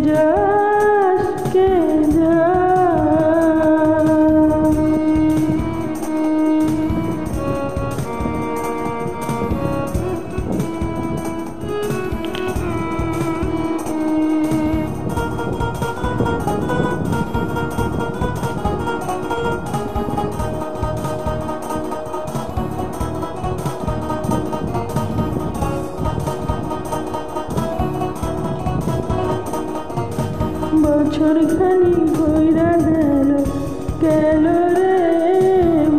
যাস কে বছর খানি কইরা গেল রে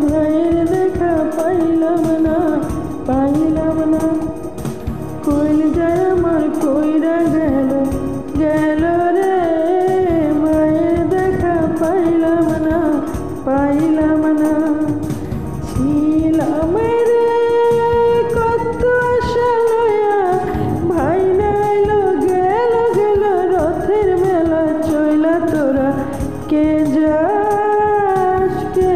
ভাইয়ের দেখা পাইলাম না কইল যায় আমার কইরা গেল রে ভাইয়ের দেখা পাইলাম না ছিলাম রে কত আশা লয়া ভাই নাইলো গেল রথের মেলা চইলা তোরা কে যাস কে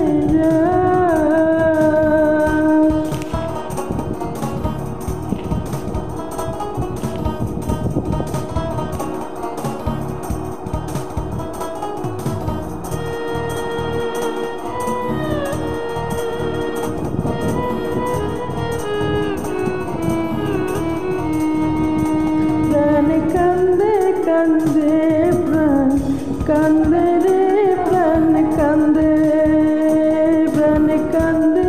কান্দে প্রাণ কান্দে রে প্রাণ কান্দে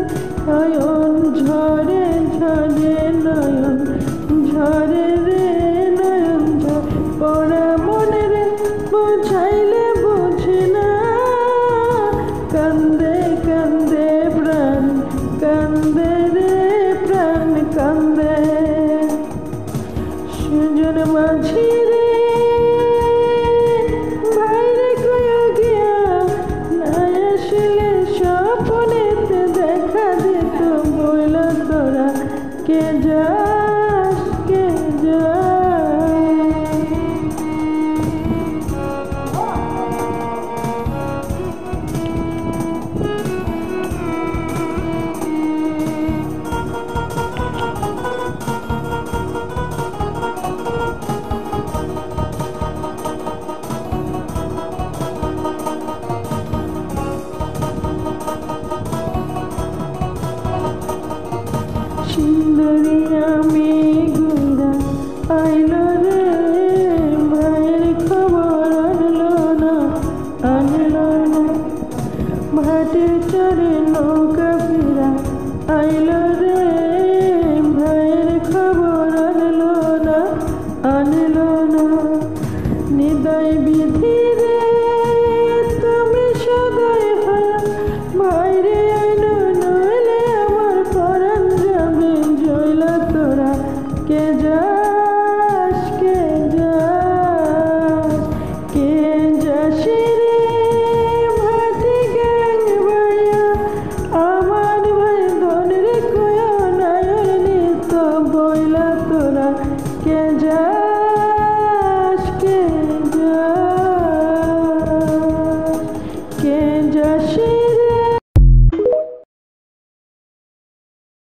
নয়ন ঝরে নয়ন ঝরে রে নয়ন পড়া মনে রে বুঝাইলে বুঝি না কান্দে প্রাণ কান্দে রে প্রাণ কান্দে সুজন মাঝি রে বাইরে কয়া গিয়া না আসলে স্বপ্নেতে দেখা দিত বইলা তোরা কে যাস কে সুন্দরী আমি গুইরা আইলো রে ভাইয়ের খবর আনলো না ভাটির চরে নৌকা ফিরা আইলো রে ভাইয়ের খবর আনলো না নিদয় বিধি রে তুমি সদয় হয়া ভাইরে আইলো নইলে আমার পরাণ যাবে জইলা তোরা কে যাস রে ভাটি গ্যাং ভাইয়া আমার ভাই ধনের কয়া নায়র নিত বইলা তোরা কে